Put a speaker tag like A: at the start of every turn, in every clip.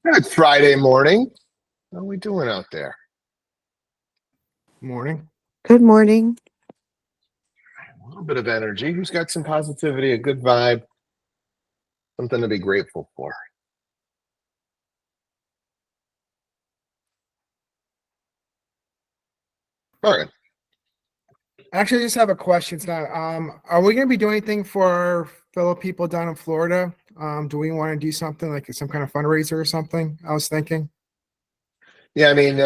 A: Good Friday morning. How are we doing out there?
B: Morning.
C: Good morning.
A: A little bit of energy. Who's got some positivity, a good vibe, something to be grateful for? Morgan.
B: Actually, I just have a question now. Are we going to be doing anything for our fellow people down in Florida? Do we want to do something like some kind of fundraiser or something? I was thinking.
A: Yeah, I mean,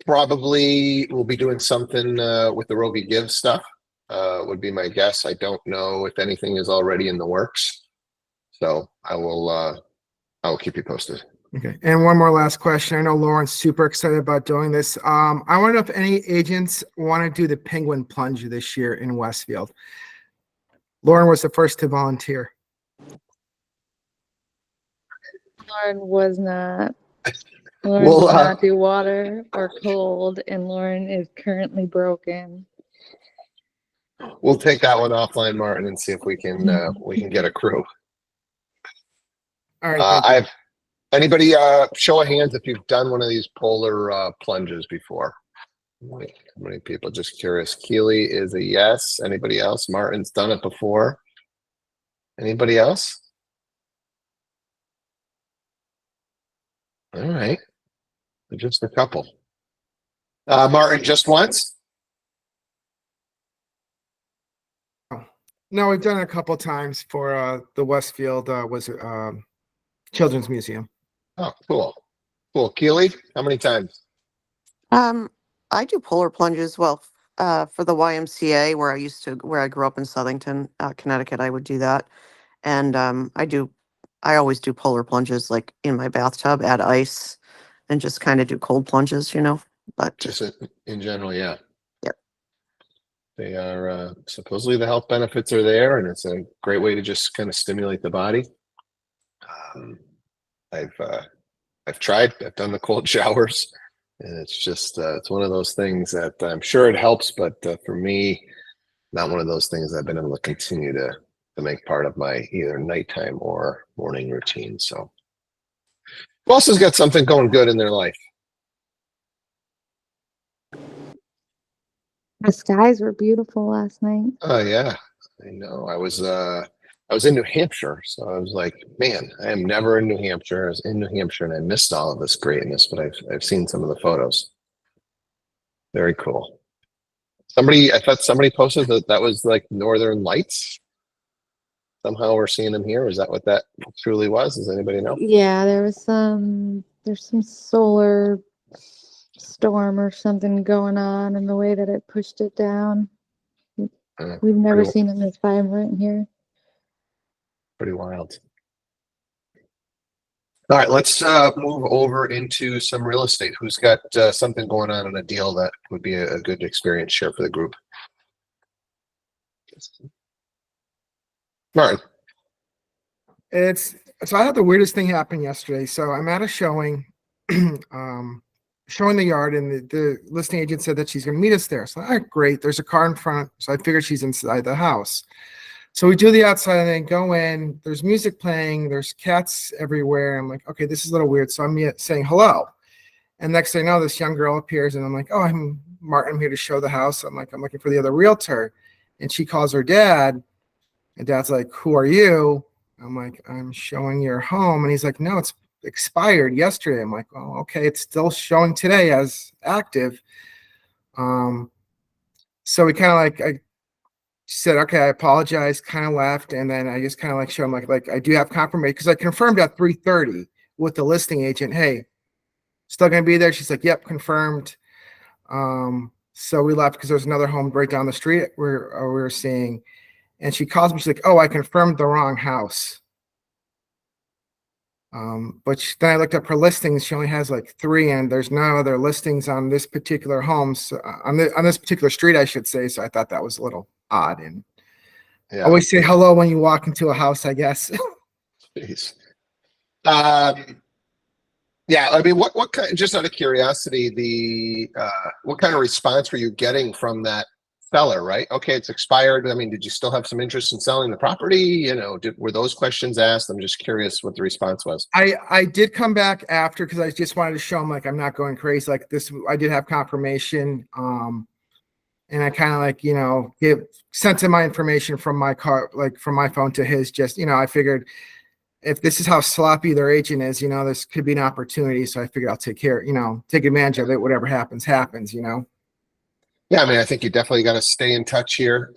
A: probably we'll be doing something with the Rogi Give stuff, would be my guess. I don't know if anything is already in the works. So I will keep you posted.
B: Okay. And one more last question. I know Lauren's super excited about doing this. I want to know if any agents want to do the penguin plunge this year in Westfield. Lauren was the first to volunteer.
D: Lauren was not. Lauren does not do water or cold, and Lauren is currently broken.
A: We'll take that one offline, Martin, and see if we can get a crew.
B: All right.
A: Anybody show of hands if you've done one of these polar plunges before? How many people? Just curious. Keely is a yes. Anybody else? Martin's done it before. Anybody else? All right. Just a couple. Martin, just once?
B: No, we've done it a couple of times for the Westfield Children's Museum.
A: Oh, cool. Cool. Keely, how many times?
C: I do polar plunges. Well, for the YMCA where I grew up in Southington, Connecticut, I would do that. And I always do polar plunges like in my bathtub, add ice and just kind of do cold plunges, but
A: Just in general, yeah.
C: Yep.
A: They are supposedly the health benefits are there, and it's a great way to just kind of stimulate the body. I've tried. I've done the cold showers, and it's just it's one of those things that I'm sure it helps, but for me, not one of those things I've been able to continue to make part of my either nighttime or morning routine. So, who else has got something going good in their life?
D: The skies were beautiful last night.
A: Oh yeah, I know. I was in New Hampshire, so I was like, man, I am never in New Hampshire. I was in New Hampshire and I missed all of this greatness, but I've seen some of the photos. Very cool. I thought somebody posted that was like Northern Lights. Somehow we're seeing them here. Is that what that truly was? Does anybody know?
D: Yeah, there's some solar storm or something going on, and the way that it pushed it down. We've never seen in this vibrant here.
A: Pretty wild. All right, let's move over into some real estate. Who's got something going on in a deal that would be a good experience share for the group? Martin.
B: So I had the weirdest thing happen yesterday. So I'm at a showing, showing the yard, and the listing agent said that she's going to meet us there. So, all right, great. There's a car in front. So I figured she's inside the house. So we do the outside and then go in. There's music playing. There's cats everywhere. I'm like, okay, this is a little weird. So I'm saying hello. And next thing I know, this young girl appears, and I'm like, oh, I'm Martin. I'm here to show the house. I'm looking for the other realtor. And she calls her dad. And dad's like, who are you? I'm like, I'm showing your home. And he's like, no, it's expired yesterday. I'm like, oh, okay, it's still showing today as active. So we kind of I said, okay, I apologize, kind of left. And then I just kind of show him like I do have confirmation, because I confirmed at 3:30 with the listing agent, hey, still going to be there? She's like, yep, confirmed. So we left because there's another home right down the street we were seeing. And she calls me. She's like, oh, I confirmed the wrong house. But then I looked up her listings. She only has like 3, and there's no other listings on this particular home. So on this particular street, I should say. So I thought that was a little odd. And
A: Yeah.
B: Always say hello when you walk into a house, I guess.
A: Jeez. Yeah, I mean, what kind? Just out of curiosity, what kind of response were you getting from that seller, right? Okay, it's expired. I mean, did you still have some interest in selling the property? You know, were those questions asked? I'm just curious what the response was.
B: I did come back after because I just wanted to show him like I'm not going crazy. Like this, I did have confirmation. And I kind of like, you know, sent him my information from my car, like from my phone to his. Just, you know, I figured if this is how sloppy their agent is, you know, this could be an opportunity. So I figured I'll take advantage of it. Whatever happens, happens, you know.
A: Yeah, I mean, I think you definitely got to stay in touch here.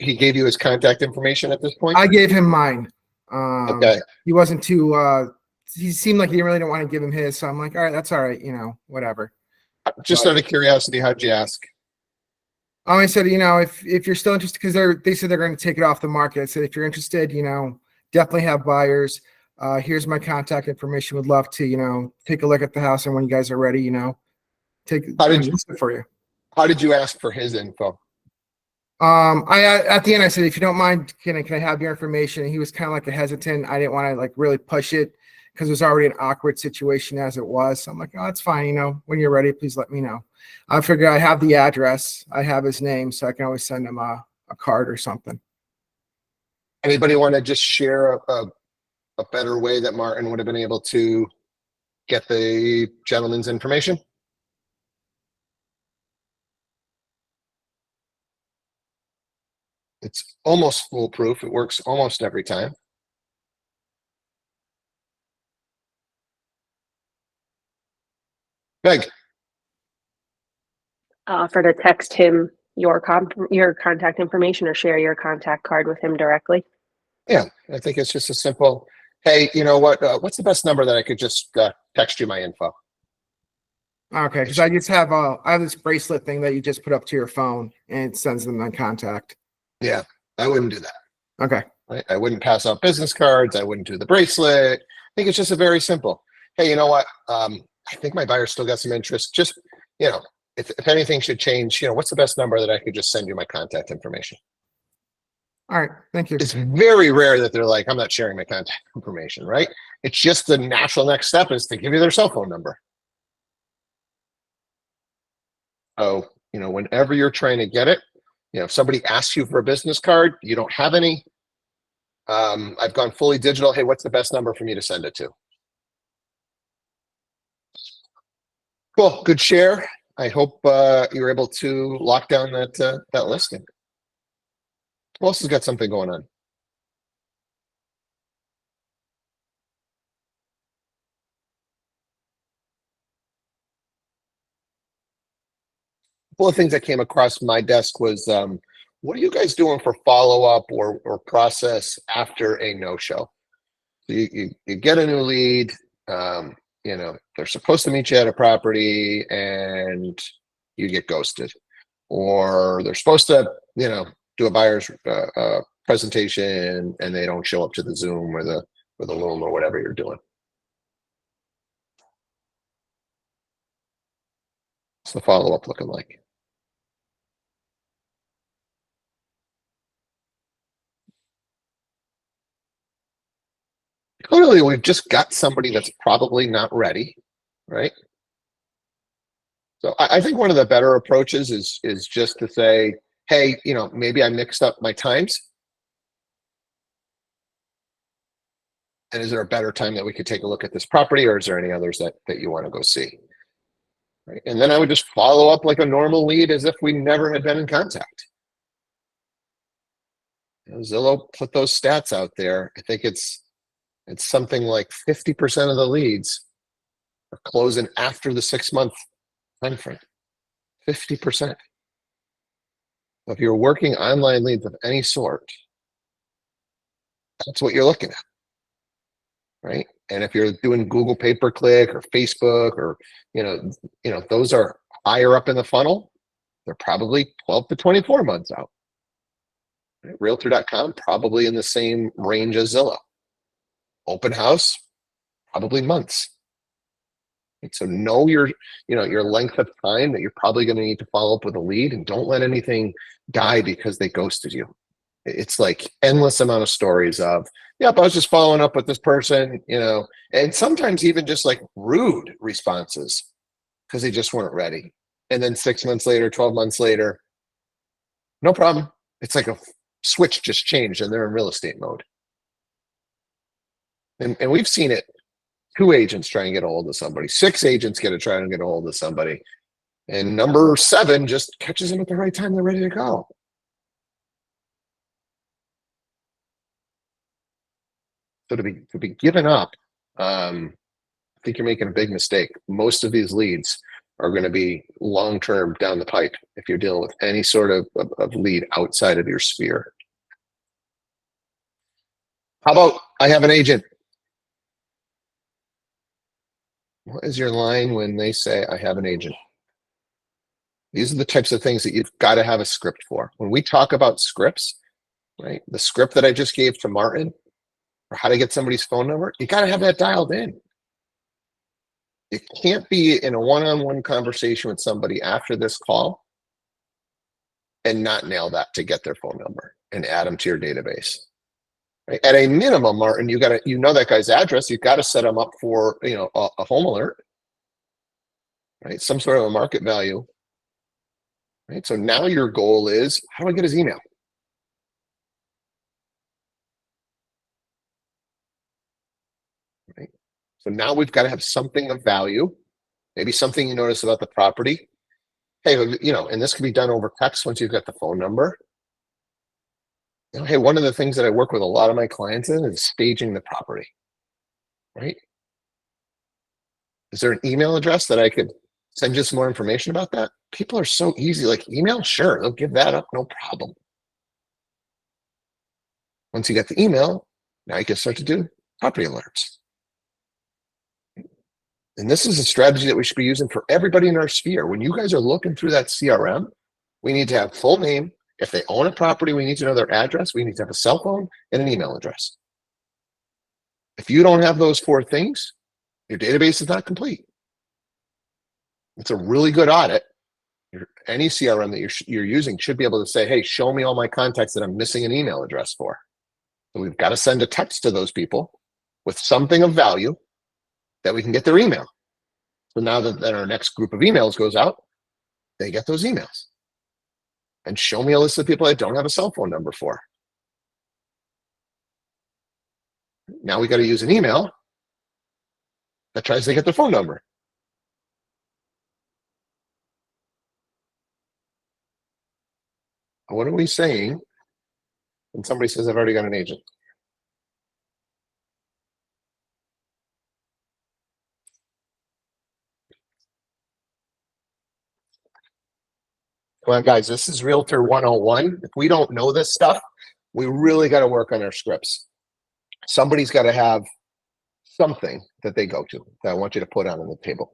A: He gave you his contact information at this point?
B: I gave him mine.
A: Okay.
B: He wasn't too, he seemed like he really didn't want to give him his. So I'm like, all right, that's all right. You know, whatever.
A: Just out of curiosity, how'd you ask?
B: I said, you know, if you're still interested, because they said they're going to take it off the market. I said, if you're interested, you know, definitely have buyers. Here's my contact information. Would love to, you know, take a look at the house, and when you guys are ready, you know, listen for you.
A: How did you ask for his info?
B: At the end I said, if you don't mind, can I have your information? And he was kind of like a hesitant. I didn't want to like really push it because it was already an awkward situation as it was. So I'm like, oh, that's fine. You know, when you're ready, please let me know. I figured I have the address. I have his name, so I can always send him a card or something.
A: Anybody want to just share a better way that Martin would have been able to get the gentleman's information? It's almost foolproof. It works almost every time. Meg.
E: Offer to text him your contact information or share your contact card with him directly.
A: Yeah, I think it's just a simple, hey, you know what? What's the best number that I could just text you my info?
B: Okay, because I just have I have this bracelet thing that you just put up to your phone and it sends them my contact.
A: Yeah, I wouldn't do that.
B: Okay.
A: Right? I wouldn't pass out business cards. I wouldn't do the bracelet. I think it's just a very simple, hey, you know what? I think my buyer still got some interest. Just, you know, if anything should change, you know, what's the best number that I could just send you my contact information?
B: All right. Thank you.
A: It's very rare that they're like, I'm not sharing my contact information, right? It's just the natural next step is to give you their cell phone number. So, you know, whenever you're trying to get it, you know, if somebody asks you for a business card, you don't have any. I've gone fully digital. Hey, what's the best number for me to send it to? Cool. Good share. I hope you were able to lock down that listing. Who else has got something going on? One of the things that came across my desk was, what are you guys doing for follow-up or process after a no-show? So you get a new lead, you know, they're supposed to meet you at a property and you get ghosted. Or they're supposed to, you know, do a buyer's presentation and they don't show up to the Zoom or the Loom or whatever you're doing. What's the follow-up looking like? Clearly, we've just got somebody that's probably not ready, right? So I think one of the better approaches is just to say, hey, you know, maybe I mixed up my times. And is there a better time that we could take a look at this property, or is there any others that you want to go see? Right? And then I would just follow up like a normal lead as if we never had been in contact. You know, Zillow put those stats out there. I think it's something like 50% of the leads are closing after the 6-month time frame. 50%. If you're working online leads of any sort, that's what you're looking at, right? And if you're doing Google pay-per-click or Facebook or you know those are higher up in the funnel, they're probably 12 to 24 months out. Right? Realtor.com probably in the same range as Zillow. Open house, probably months. And so know your length of time that you're probably going to need to follow up with a lead, and don't let anything die because they ghosted you. It's like endless amount of stories of, yep, I was just following up with this person, you know, and sometimes even just like rude responses because they just weren't ready. And then 6 months later, 12 months later, No problem. It's like a switch just changed and they're in real estate mode. And we've seen it. 2 agents try and get a hold of somebody. 6 agents try and get a hold of somebody. And number 7 just catches them at the right time. They're ready to go. So to be given up, I think you're making a big mistake. Most of these leads are going to be long-term down the pipe if you're dealing with any sort of lead outside of your sphere. How about, I have an agent? What is your line when they say, I have an agent? These are the types of things that you've got to have a script for. When we talk about scripts, right? The script that I just gave to Martin, or how to get somebody's phone number, you got to have that dialed in. You can't be in a one-on-one conversation with somebody after this call and not nail that to get their phone number and add them to your database. Right? At a minimum, Martin, you know that guy's address. You've got to set him up for a home alert, right? Some sort of a market value, right? So now your goal is, how do I get his email? Right? So now we've got to have something of value, maybe something you notice about the property. Hey, and this can be done over text once you've got the phone number. Hey, one of the things that I work with a lot of my clients in is staging the property, right? Is there an email address that I could send you some more information about that? People are so easy, like email, sure, they'll give that up, no problem. Once you get the email, now you can start to do property alerts. And this is a strategy that we should be using for everybody in our sphere. When you guys are looking through that CRM, we need to have full name. If they own a property, we need to know their address. We need to have a cell phone and an email address. If you don't have those 4 things, your database is not complete. It's a really good audit. Any CRM that you're using should be able to say, hey, show me all my contacts that I'm missing an email address for. So we've got to send a text to those people with something of value that we can get their email. So now that our next group of emails goes out, they get those emails. And show me a list of people I don't have a cell phone number for. Now we got to use an email that tries to get their phone number. What are we saying when somebody says, I've already got an agent? Come on, guys, this is Realtor 101. If we don't know this stuff, we really got to work on our scripts. Somebody's got to have something that they go to that I want you to put on the table.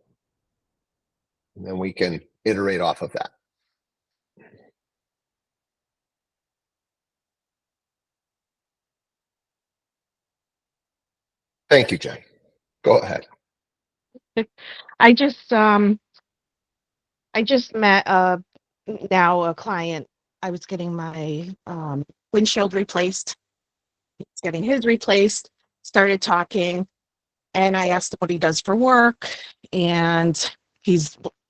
A: And then we can iterate off of that. Thank you, Jen. Go ahead.
F: I just met now a client. I was getting my windshield replaced. He's getting his replaced. Started talking, and I asked him what he does for work, and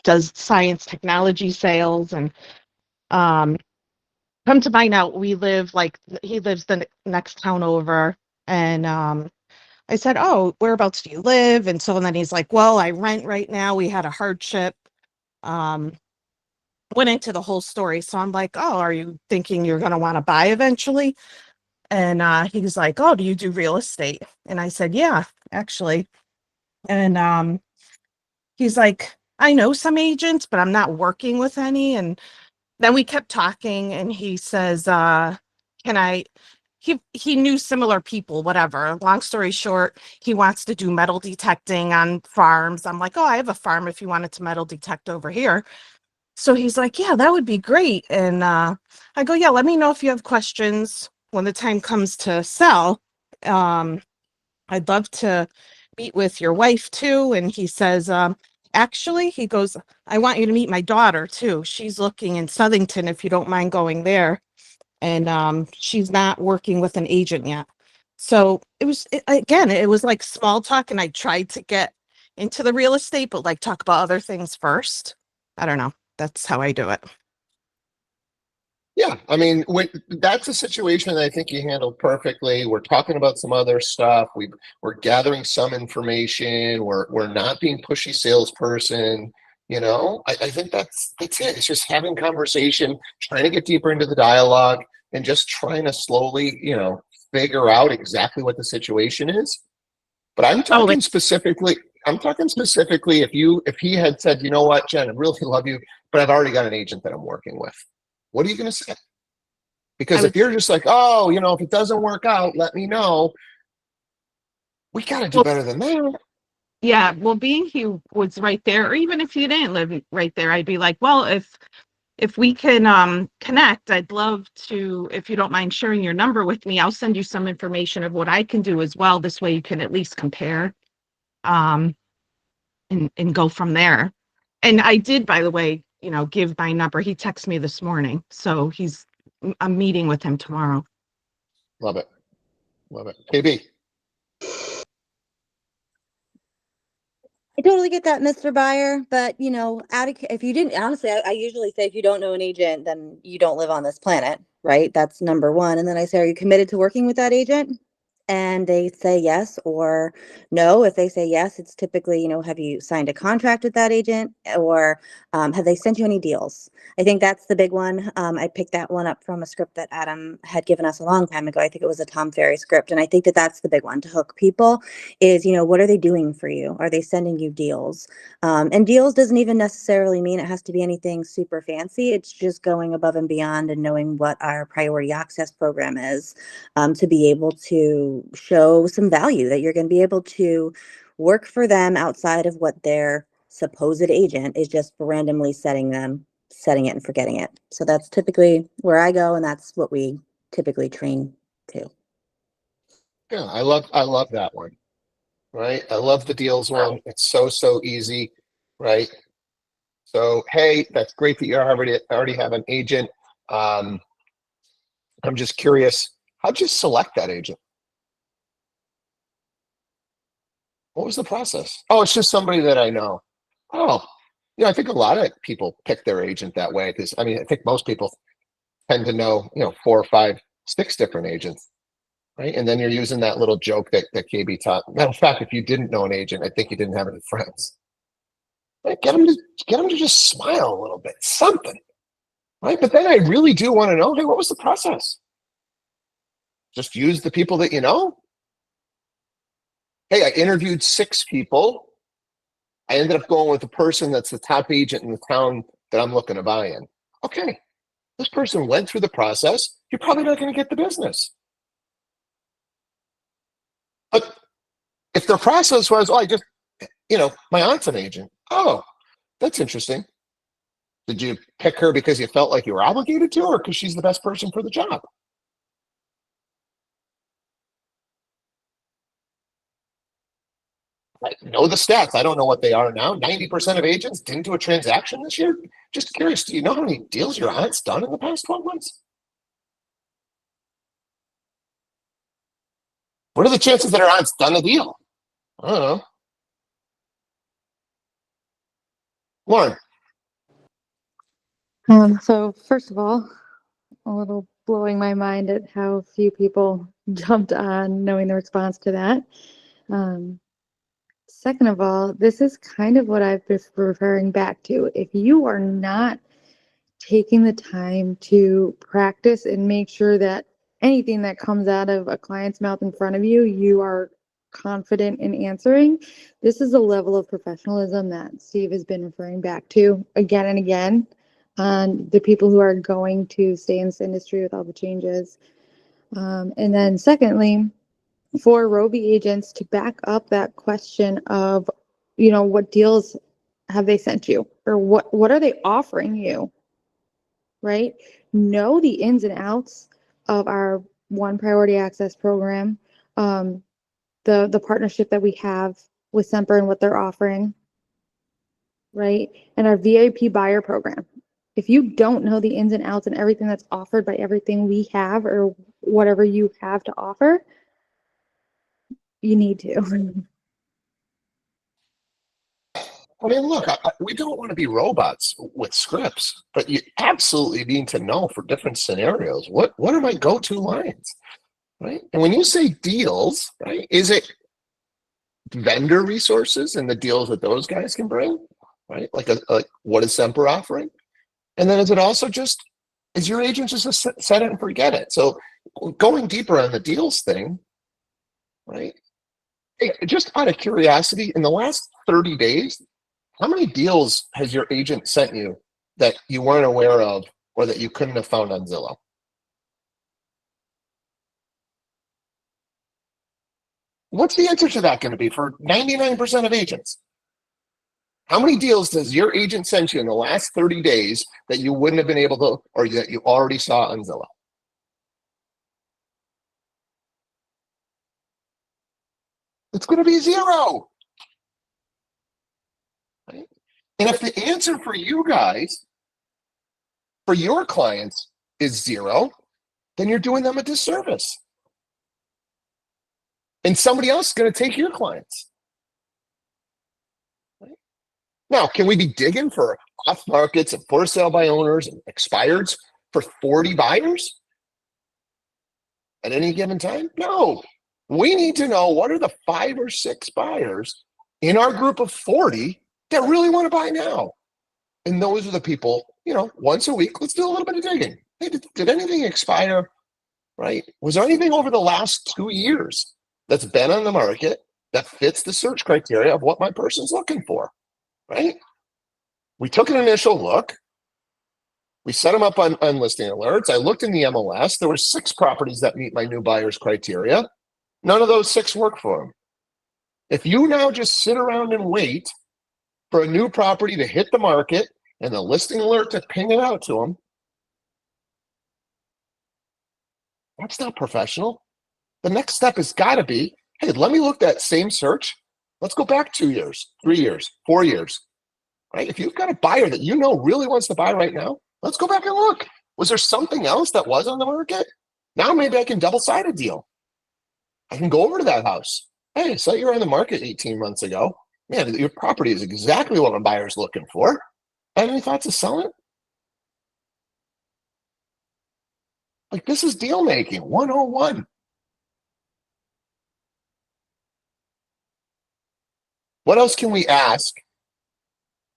F: does science technology sales. And come to find out, he lives the next town over, and I said, oh, whereabouts do you live? And then he's like, well, I rent right now. We had a hardship. Went into the whole story. So I'm like, oh, are you thinking you're going to want to buy eventually? And he was like, oh, do you do real estate? And I said, yeah, actually. And he's like, I know some agents, but I'm not working with any. And then we kept talking, and he says, he knew similar people, whatever. Long story short, he wants to do metal detecting on farms. I'm like, oh, I have a farm if you wanted to metal detect over here. So he's like, yeah, that would be great. And I go, yeah, let me know if you have questions when the time comes to sell. I'd love to meet with your wife too. And he says, actually, he goes, I want you to meet my daughter too. She's looking in Southington, if you don't mind going there. And she's not working with an agent yet. So it was like small talk, and I tried to get into the real estate, but like talk about other things first. I don't know. That's how I do it.
A: Yeah, I mean, that's a situation that I think you handled perfectly. We're talking about some other stuff. We're gathering some information. We're not being pushy salesperson. I think that's it. It's just having conversation, trying to get deeper into the dialogue, and just trying to slowly, figure out exactly what the situation is. But I'm
F: Oh,
A: talking specifically. I'm talking specifically if he had said, you know what, Jen, I really love you, but I've already got an agent that I'm working with. What are you going to say?
F: I
A: Because if
F: would,
A: you're just like, oh, if it doesn't work out, let me know. We got to do
F: well,
A: better than that.
F: yeah, well, being he was right there, or even if you didn't live right there, I'd be like, well, if we can connect, I'd love to, if you don't mind sharing your number with me, I'll send you some information of what I can do as well. This way you can at least compare um and go from there. And I did, by the way, give my number. He texted me this morning, so I'm meeting with him tomorrow.
A: Love it. Love it. KB.
G: I totally get that, Mr. Buyer, but if you didn't, honestly, I usually say if you don't know an agent, then you don't live on this planet, right? That's number one. And then I say, are you committed to working with that agent? And they say yes or no. If they say yes, it's typically, have you signed a contract with that agent, or have they sent you any deals? I think that's the big one. I picked that one up from a script that Adam had given us a long time ago. I think it was a Tom Ferry script. And I think that that's the big one to hook people is, what are they doing for you? Are they sending you deals? And deals doesn't even necessarily mean it has to be anything super fancy. It's just going above and beyond and knowing what our priority access program is, to be able to show some value that you're going to be able to work for them outside of what their supposed agent is just randomly setting it and forgetting it. So that's typically where I go, and that's what we typically train to.
A: Yeah, I love that one. Right. I love the deals one. It's so easy. Right. So, hey, that's great that you already have an agent. I'm just curious, how'd you select that agent? What was the process? Oh, it's just somebody that I know. Oh, I think a lot of people pick their agent that way because I think most people tend to know, 4, 5, 6 different agents, right? And then you're using that little joke that KB taught. Matter of fact, if you didn't know an agent, I think you didn't have any friends. Right? Get them to just smile a little bit, something, right? But then I really do want to know, hey, what was the process? Just use the people that you know. Hey, I interviewed 6 people. I ended up going with the person that's the top agent in the town that I'm looking to buy in. Okay, this person went through the process. You're probably not going to get the business. But if the process was, oh, my aunt's an agent. Oh, that's interesting. Did you pick her because you felt like you were obligated to, or because she's the best person for the job? I know the stats. I don't know what they are now. 90% of agents didn't do a transaction this year. Just curious, do you know how many deals your aunt's done in the past 12 months? What are the chances that her aunt's done a deal? I don't know. Lauren.
D: So first of all, a little blowing my mind at how few people jumped on knowing the response to that. Second of all, this is kind of what I've been referring back to. If you are not taking the time to practice and make sure that anything that comes out of a client's mouth in front of you, you are confident in answering, this is a level of professionalism that Steve has been referring back to again and again on the people who are going to stay in this industry with all the changes. And then secondly, for Roby agents to back up that question of, what deals have they sent you, or what are they offering you, right? Know the ins and outs of our one priority access program, the partnership that we have with Semper and what they're offering, right? And our VIP buyer program. If you don't know the ins and outs and everything that's offered by everything we have or whatever you have to offer, you need to.
A: I mean, look, we don't want to be robots with scripts, but you absolutely need to know for different scenarios, what are my go-to lines, right? And when you say deals, right, is it vendor resources and the deals that those guys can bring, right? Like what is Semper offering? And then is it also just, is your agent just a set it and forget it? So going deeper on the deals thing, right? Hey, just out of curiosity, in the last 30 days, how many deals has your agent sent you that you weren't aware of or that you couldn't have found on Zillow? What's the answer to that going to be for 99% of agents? How many deals does your agent send you in the last 30 days that you wouldn't have been able to, or that you already saw on Zillow? It's going to be 0. Right? And if the answer for you guys, for your clients, is 0, then you're doing them a disservice. And somebody else is going to take your clients. Right? Now, can we be digging for off markets and for sale by owners and expireds for 40 buyers at any given time? No. We need to know what are the 5 or 6 buyers in our group of 40 that really want to buy now. And those are the people, once a week, let's do a little bit of digging. Hey, did anything expire, right? Was there anything over the last 2 years that's been on the market that fits the search criteria of what my person's looking for, right? We took an initial look. We set them up on listing alerts. I looked in the MLS. There were 6 properties that meet my new buyer's criteria. None of those 6 work for them. If you now just sit around and wait for a new property to hit the market and the listing alert to ping it out to them, that's not professional. The next step has got to be, hey, let me look that same search. Let's go back 2 years, 3 years, 4 years, right? If you've got a buyer that really wants to buy right now, let's go back and look. Was there something else that was on the market? Now maybe I can double-side a deal. I can go over to that house. Hey, so you were on the market 18 months ago. Man, your property is exactly what a buyer's looking for. Have any thoughts of selling it? Like, this is deal making 101. What else can we ask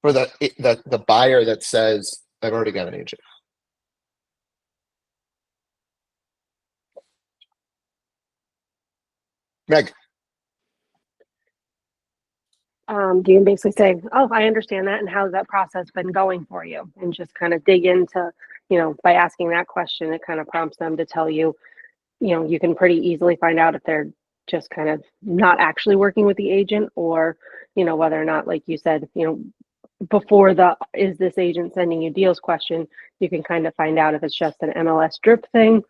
A: for the buyer that says, I've already got an agent? Meg.
E: You can basically say, oh, I understand that. And how's that process been going for you? And just kind of dig into, by asking that question, it kind of prompts them to tell you, you can pretty easily find out if they're just kind of not actually working with the agent or, whether or not, like you said, before the, is this agent sending you deals question, you can kind of find out if it's just an MLS drip thing.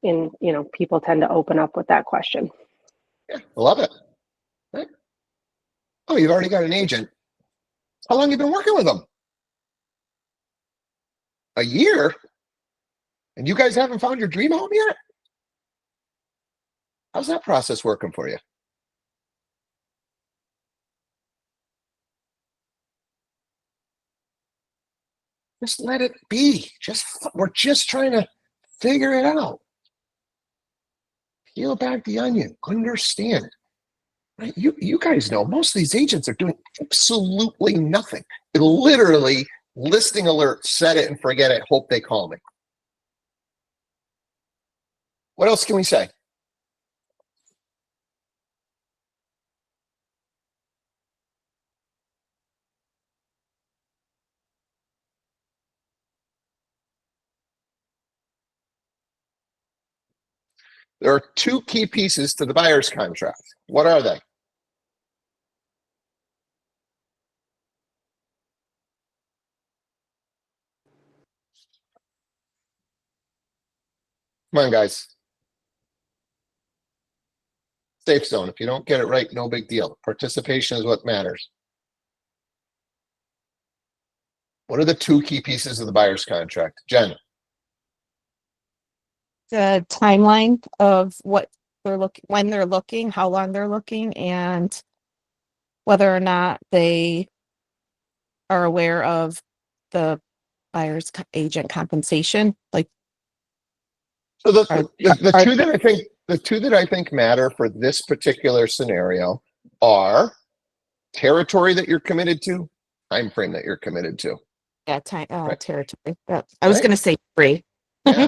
E: And, people tend to open up with that question.
A: Yeah, I love it. Right? Oh, you've already got an agent. How long have you been working with them? A year? And you guys haven't found your dream home yet? How's that process working for you? Just let it be. We're just trying to figure it out. Peel back the onion. Understand it. Right? You guys know most of these agents are doing absolutely nothing. Literally listing alert, set it and forget it, hope they call me. What else can we say? There are 2 key pieces to the buyer's contract. What are they? Come on, guys. Safe zone. If you don't get it right, no big deal. Participation is what matters. What are the 2 key pieces of the buyer's contract? Jen.
F: The timeline of what they're looking, when they're looking, how long they're looking, and whether or not they are aware of the buyer's agent compensation? Like,
A: So the,
F: Are-
A: the
F: are-
A: two that I think matter for this particular scenario are territory that you're committed to, time frame that you're committed to.
F: yeah,
A: Right.
F: territory. I was
A: Right.
F: going to say free.
A: Yeah.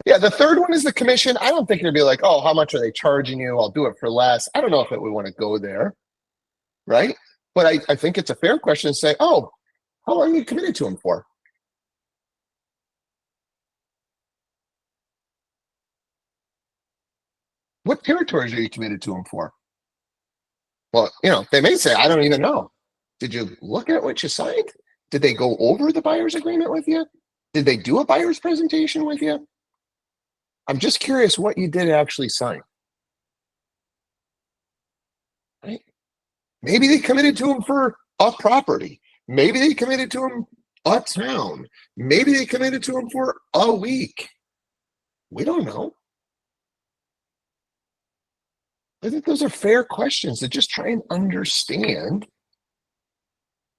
A: Yeah. The third one is the commission. I don't think you'd be like, oh, how much are they charging you? I'll do it for less. I don't know if it would want to go there. Right. But I think it's a fair question to say, oh, how long are you committed to them for? What territories are you committed to them for? Well, they may say, I don't even know. Did you look at what you signed? Did they go over the buyer's agreement with you? Did they do a buyer's presentation with you? I'm just curious what you did actually sign. Right? Maybe they committed to them for a property. Maybe they committed to them a town. Maybe they committed to them for a week. We don't know. I think those are fair questions to just try and understand.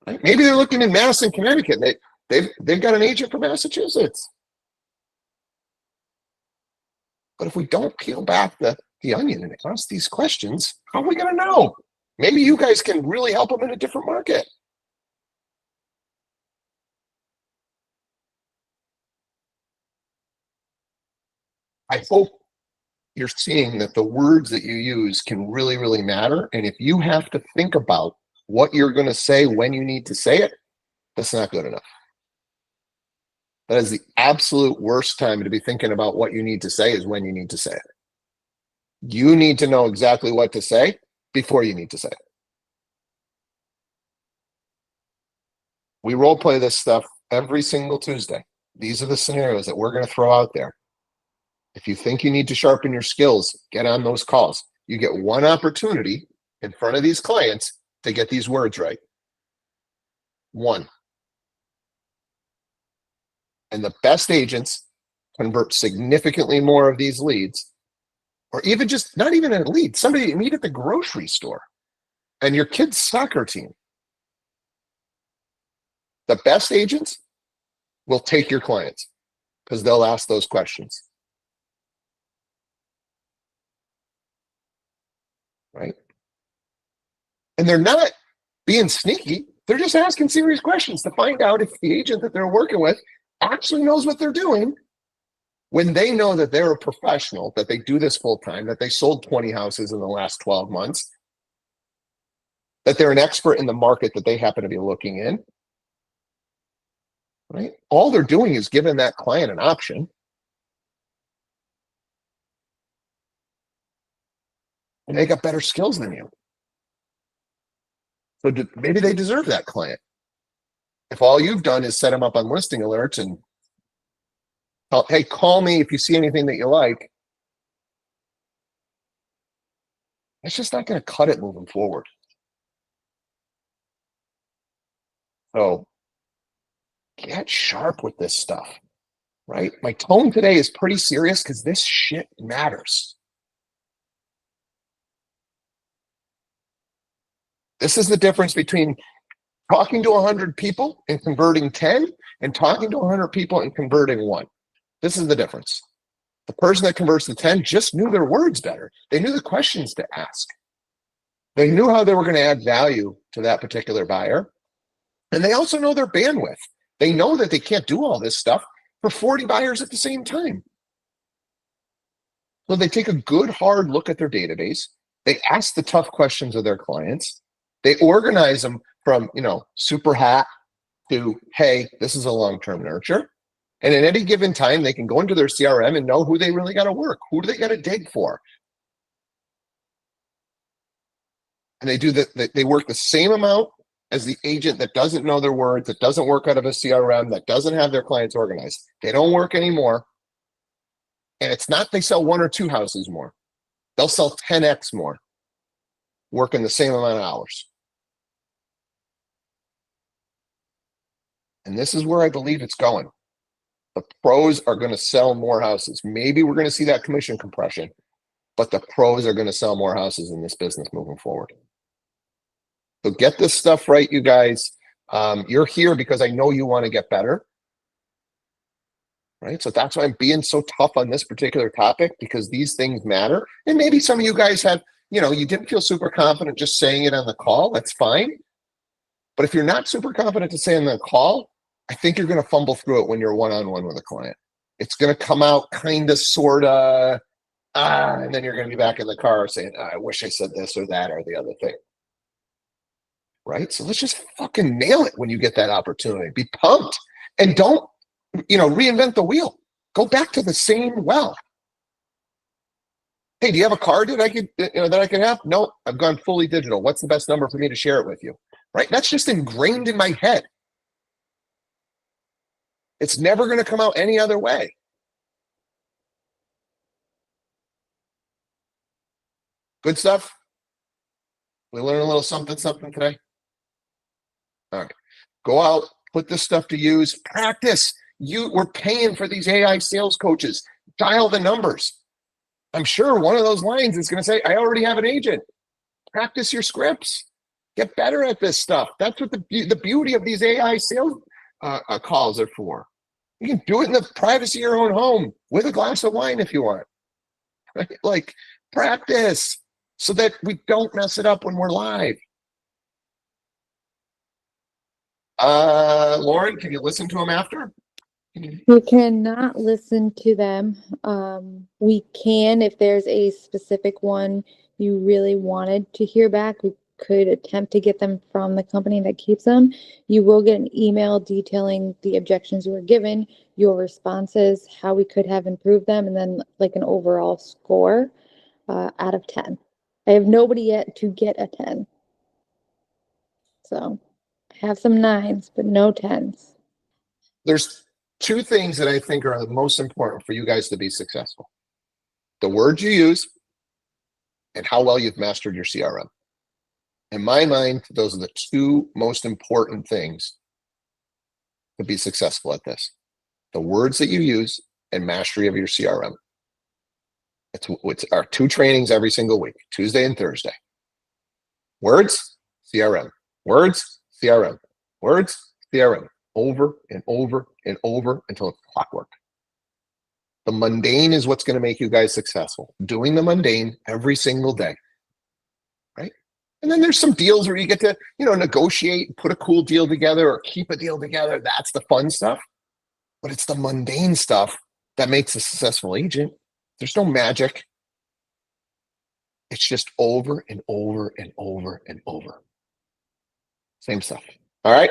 A: Right? Maybe they're looking in Madison, Connecticut. They've got an agent from Massachusetts. But if we don't peel back the onion and ask these questions, how are we going to know? Maybe you guys can really help them in a different market. I hope you're seeing that the words that you use can really, really matter. And if you have to think about what you're going to say when you need to say it, that's not good enough. That is the absolute worst time to be thinking about what you need to say is when you need to say it. You need to know exactly what to say before you need to say it. We role play this stuff every single Tuesday. These are the scenarios that we're going to throw out there. If you think you need to sharpen your skills, get on those calls. You get one opportunity in front of these clients to get these words right. One. And the best agents convert significantly more of these leads, or even just not even a lead, somebody you meet at the grocery store and your kid's soccer team. The best agents will take your clients because they'll ask those questions. Right? And they're not being sneaky. They're just asking serious questions to find out if the agent that they're working with actually knows what they're doing when they know that they're a professional, that they do this full time, that they sold 20 houses in the last 12 months, that they're an expert in the market that they happen to be looking in. Right? All they're doing is giving that client an option. And they got better skills than you. So maybe they deserve that client. If all you've done is set them up on listing alerts and, hey, call me if you see anything that you like, it's just not going to cut it moving forward. So get sharp with this stuff, right? My tone today is pretty serious because this shit matters. This is the difference between talking to 100 people and converting 10 and talking to 100 people and converting 1. This is the difference. The person that converts the 10 just knew their words better. They knew the questions to ask. They knew how they were going to add value to that particular buyer. And they also know their bandwidth. They know that they can't do all this stuff for 40 buyers at the same time. So they take a good, hard look at their database. They ask the tough questions of their clients. They organize them from, super hat to, hey, this is a long-term nurture. And at any given time, they can go into their CRM and know who they really got to work. Who do they got to dig for? And they do that. They work the same amount as the agent that doesn't know their words, that doesn't work out of a CRM, that doesn't have their clients organized. They don't work anymore. And it's not they sell 1 or 2 houses more. They'll sell 10x more, working the same amount of hours. And this is where I believe it's going. The pros are going to sell more houses. Maybe we're going to see that commission compression, but the pros are going to sell more houses in this business moving forward. So get this stuff right, you guys. You're here because I know you want to get better. Right. So that's why I'm being so tough on this particular topic, because these things matter. And maybe some of you guys have, you didn't feel super confident just saying it on the call. That's fine. But if you're not super confident to say on the call, I think you're going to fumble through it when you're one-on-one with a client. It's going to come out kind of, sort of, and then you're going to be back in the car saying, I wish I said this or that or the other thing. Right? So let's just fucking nail it when you get that opportunity. Be pumped. And don't, reinvent the wheel. Go back to the same well. Hey, do you have a card that I could have? No, I've gone fully digital. What's the best number for me to share it with you? Right? That's just ingrained in my head. It's never going to come out any other way. Good stuff. We learned a little something today. All right. Go out, put this stuff to use, practice. We're paying for these AI sales coaches. Dial the numbers. I'm sure one of those lines is going to say, I already have an agent. Practice your scripts. Get better at this stuff. That's what the beauty of these AI sales calls are for. You can do it in the privacy of your own home with a glass of wine if you want. Right? Like, practice so that we don't mess it up when we're live. Lauren, can you listen to them after?
D: You cannot listen to them. We can, if there's a specific one you really wanted to hear back, we could attempt to get them from the company that keeps them. You will get an email detailing the objections you were given, your responses, how we could have improved them, and then like an overall score out of 10. I have nobody yet to get a 10. So I have some 9s, but no 10s.
A: There's two things that I think are the most important for you guys to be successful. The words you use and how well you've mastered your CRM. In my mind, those are the two most important things to be successful at this. The words that you use and mastery of your CRM. It's our 2 trainings every single week, Tuesday and Thursday. Words, CRM. Words, CRM. Words, CRM. Over and over and over until it's clockwork. The mundane is what's going to make you guys successful. Doing the mundane every single day. Right? And then there's some deals where you get to, negotiate, put a cool deal together or keep a deal together. That's the fun stuff. But it's the mundane stuff that makes a successful agent. There's no magic. It's just over and over and over and over. Same stuff. All right.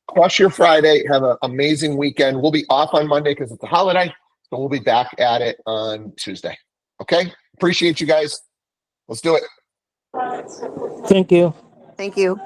A: Crush your Friday. Have an amazing weekend. We'll be off on Monday because it's a holiday. So we'll be back at it on Tuesday. Okay. Appreciate you guys. Let's do it.
H: Thank you.
C: Thank you.